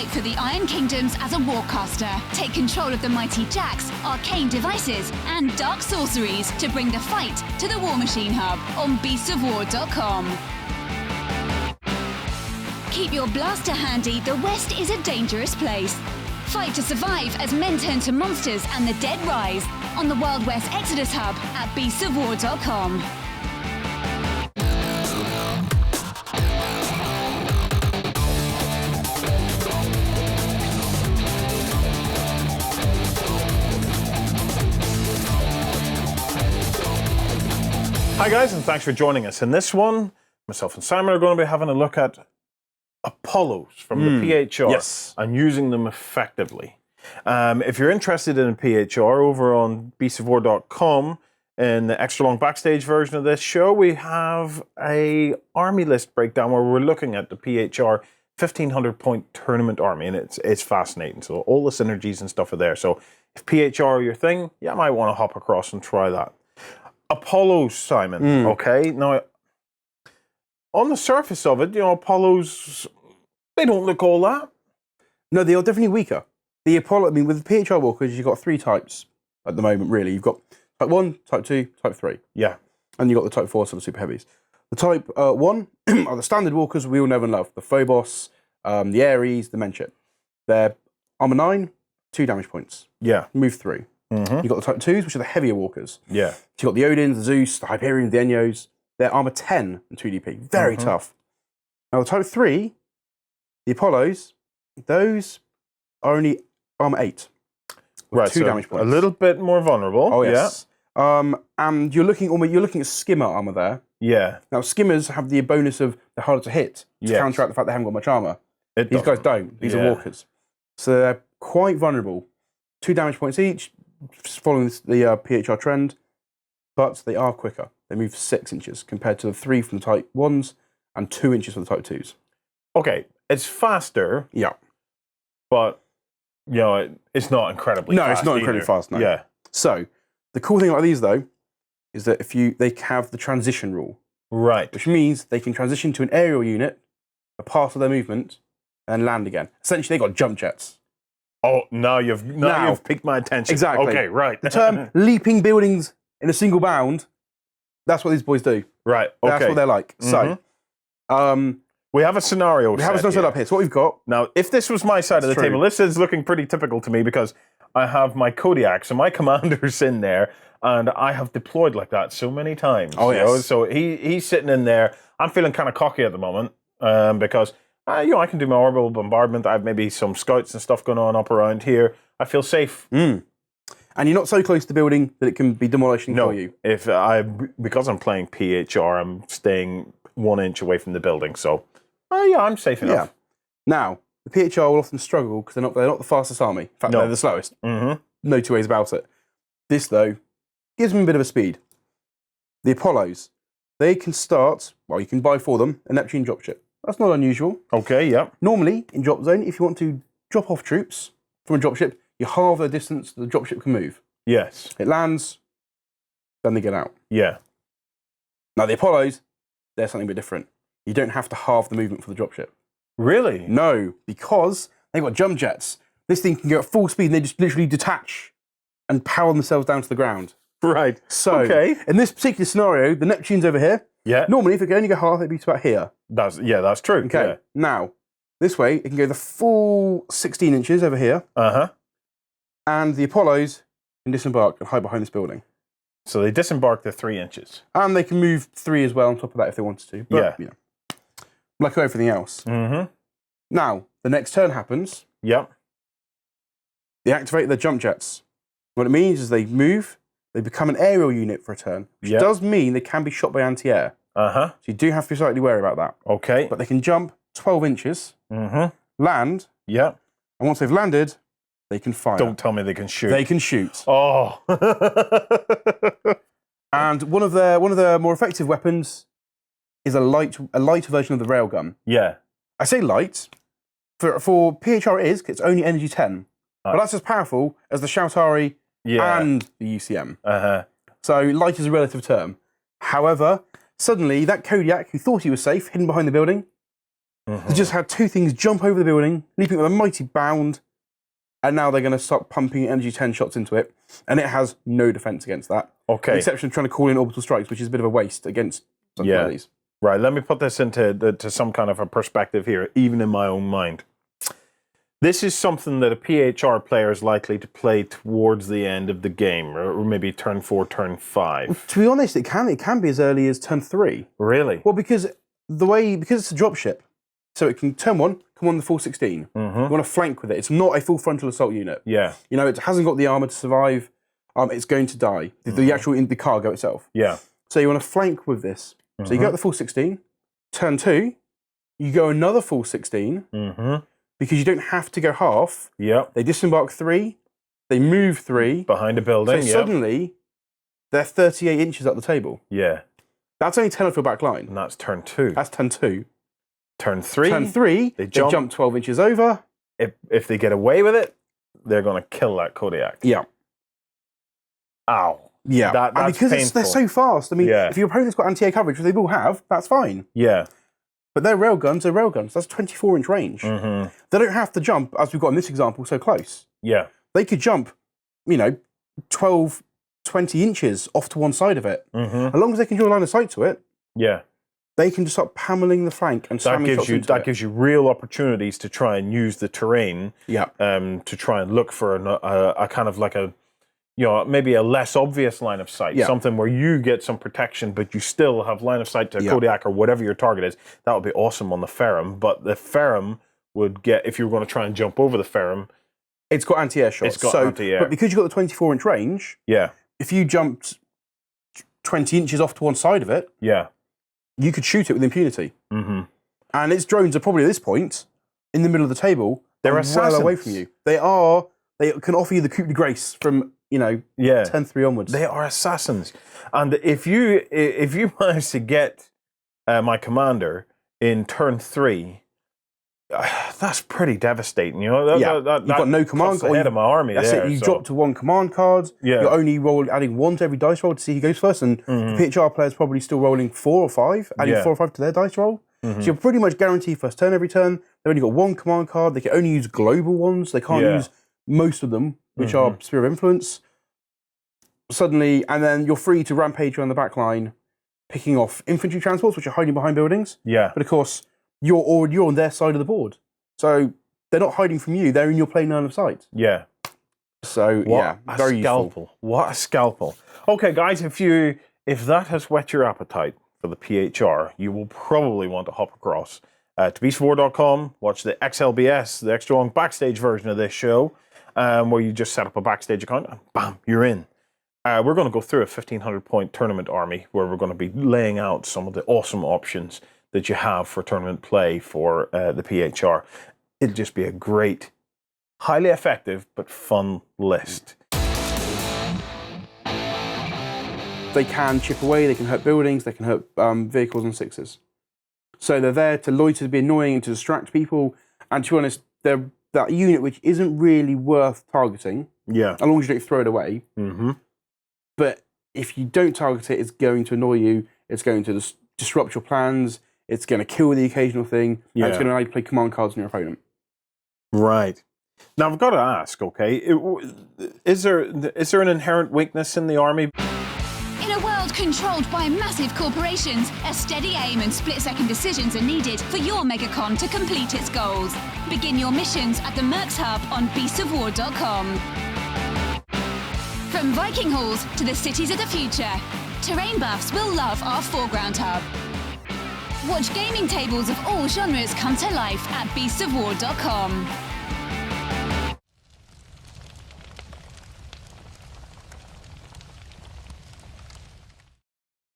Fight for the Iron Kingdoms as a warcaster. Take control of the mighty jacks, arcane devices, and dark sorceries to bring the fight to the War Machine Hub on beastsofwar.com. Keep your blaster handy, the West is a dangerous place. Fight to survive as men turn to monsters and the dead rise on the Wild West Exodus Hub at beastsofwar.com. Hi guys, and thanks for joining us. In this one, myself and Simon are going to be having a look at Apollos from the PHR and using them effectively. If you're interested in a PHR, over on beastsofwar.com, in the extra long backstage version of this show, we have a army list breakdown where we're looking at the PHR 1500 point tournament army, and it's fascinating. So all the synergies and stuff are there. So if PHR are your thing, you might want to hop across and try that. Apollos, Simon. Okay, now on the surface of it, Apollos, they don't look all that. No, they are definitely weaker. The Apollo, I mean, with the PHR walkers, you've got three types at the moment, really. You've got Type 1, Type 2, Type 3. Yeah. And you've got the Type 4, so the super heavies. The Type 1 are the standard walkers we all know and love. The Phobos, the Ares, the Menship. They're Armor 9, 2 damage points. Yeah. Move through. You've got the Type 2s, which are the heavier walkers. Yeah. So you've got the Odins, the Zeus, the Hyperions, the Enyos. They're Armor 10 and 2 DP. Very tough. Now the Type 3, the Apollos, those are only Armor 8. Right, 2 damage points. A little bit more vulnerable. Oh, yes. Yeah. And you're looking at skimmer armor there. Yeah. Now, skimmers have the bonus of they're harder to hit to counteract the fact they haven't got much armor. These guys don't. These are walkers. So they're quite vulnerable. 2 damage points each, following the PHR trend, but they are quicker. They move 6 inches compared to the 3 from the Type 1s and 2 inches for the Type 2s. Okay, it's faster. Yeah. But, it's not incredibly fast. No, it's not incredibly fast, no. Yeah. So, the cool thing about these, though, is that they have the transition rule. Right. Which means they can transition to an aerial unit, a part of their movement, and land again. Essentially, they've got jump jets. Oh, now you've piqued my attention. Exactly. Okay, right. The term leaping buildings in a single bound, that's what these boys do. Right, okay. That's what they're like. So, we have a scenario set up here. So what we've got. Now, if this was my side of the table, this is looking pretty typical to me because I have my Kodiak, so my commander's in there, and I have deployed like that so many times. Oh, yes. So he's sitting in there. I'm feeling kind of cocky at the moment because, I can do my orbital bombardment. I have maybe some scouts and stuff going on up around here. I feel safe. And you're not so close to the building that it can be demolishing for you. Because I'm playing PHR, I'm staying 1 inch away from the building. So, I'm safe enough. Yeah. Now, the PHR will often struggle because they're not the fastest army. In fact, they're the slowest. No two ways about it. This, though, gives them a bit of a speed. The Apollos, they can start, you can buy for them a Neptune dropship. That's not unusual. Okay, yeah. Normally, in Dropzone, if you want to drop off troops from a dropship, you halve the distance the dropship can move. Yes. It lands, then they get out. Yeah. Now, the Apollos, they're something a bit different. You don't have to halve the movement for the dropship. Really? No, because they've got jump jets. This thing can go at full speed and they just literally detach and power themselves down to the ground. Right. So, in this particular scenario, the Neptune's over here. Yeah. Normally, if it could only go half, it'd be about here. That's true. Okay. Yeah. Now, this way, it can go the full 16 inches over here. And the Apollos can disembark and hide behind this building. So they disembark the 3 inches. And they can move 3 as well on top of that if they wanted to. But, like everything else. Now, the next turn happens. Yep. They activate their jump jets. What it means is they move, they become an aerial unit for a turn, which does mean they can be shot by anti-air. So you do have to be slightly wary about that. Okay. But they can jump 12 inches, land, and once they've landed, they can fire. Don't tell me they can shoot. They can shoot. Oh. And one of their more effective weapons is a lighter version of the railgun. Yeah. I say light. For PHR it is, 'cause it's only energy 10. But that's as powerful as the Shoutari and the UCM. So light is a relative term. However, suddenly that Kodiak, who thought he was safe, hidden behind the building, They just had two things jump over the building, leaping with a mighty bound, and now they're going to start pumping energy 10 shots into it, and it has no defense against that. Okay. With the exception of trying to call in orbital strikes, which is a bit of a waste against something like these. Right, let me put this into to some kind of a perspective here, even in my own mind. This is something that a PHR player is likely to play towards the end of the game, or maybe turn 4, turn 5. To be honest, it can be as early as turn 3. Really? Well, because it's a dropship, so it can turn 1, come on the full 16. You want to flank with it. It's not a full frontal assault unit. Yeah. You know, it hasn't got the armor to survive. It's going to die. The cargo itself. Yeah. So you want to flank with this. So you go at the full 16. Turn 2, you go another full 16. Because you don't have to go half. Yep. They disembark 3. They move 3. Behind a building, So suddenly, they're 38 inches up the table. Yeah. That's only 10 off your back line. And that's turn 2. That's turn 2. Turn 3. Turn 3, they jump 12 inches over. If they get away with it, they're going to kill that Kodiak. Yeah. Ow. Yeah. That's and because painful. they're so fast, I mean, if your opponent's got anti-air coverage, which they will have, that's fine. Yeah. But they're railguns, they're railguns. That's 24-inch range. They don't have to jump, as we've got in this example, so close. Yeah. They could jump, 12, 20 inches off to one side of it. As long as they can draw a line of sight to it, they can just start pummeling the flank and slamming shots into it. That gives you real opportunities to try and use the terrain to try and look for a kind of like maybe a less obvious line of sight, something where you get some protection, but you still have line of sight to Kodiak or whatever your target is. That would be awesome on the Ferrum, but the Ferrum would get, if you were going to try and jump over the Ferrum, it's got anti-air shots. It's got anti-air. But because you've got the 24-inch range, if you jumped 20 inches off to one side of it, you could shoot it with impunity. And its drones are probably at this point in the middle of the table. They're well away from you. They can offer you the coup de grace from 10-3 onwards. They are assassins. And if you manage to get my commander in turn 3, that's pretty devastating. You've got no command card. Ahead of my army. That's it. You drop to 1 command card. You're only adding 1 to every dice roll to see who goes first. And the PHR player's probably still rolling 4 or 5, adding 4 or 5 to their dice roll. So you're pretty much guaranteed first turn every turn. They've only got 1 command card. They can only use global ones. They can't use most of them, which are Sphere of Influence. Suddenly, and then you're free to rampage around the back line, picking off infantry transports, which are hiding behind buildings. But of course, you're on their side of the board. So they're not hiding from you. They're in your plane line of sight. So, very useful. What a scalpel. Okay, guys, if that has whet your appetite for the PHR, you will probably want to hop across to beastofwar.com, watch the XLBS, the extra long backstage version of this show, where you just set up a backstage account and bam, you're in. We're going to go through a 1,500-point tournament army where we're going to be laying out some of the awesome options that you have for tournament play for the PHR. It'll just be a great, highly effective, but fun list. They can chip away, they can hurt buildings, they can hurt vehicles and 6s. So they're there to loiter, to be annoying, and to distract people. And to be honest, they're that unit which isn't really worth targeting. As long as you don't throw it away. But if you don't target it, it's going to annoy you. It's going to disrupt your plans. It's going to kill the occasional thing. And it's going to allow you to play command cards on your opponent. Right. Now, I've got to ask, okay, is there an inherent weakness in the army? In a world controlled by massive corporations, a steady aim and split-second decisions are needed for your Megacon to complete its goals. Begin your missions at the Mercs Hub on beastofwar.com. From Viking halls to the cities of the future, terrain buffs will love our foreground hub. Watch gaming tables of all genres come to life at beastofwar.com.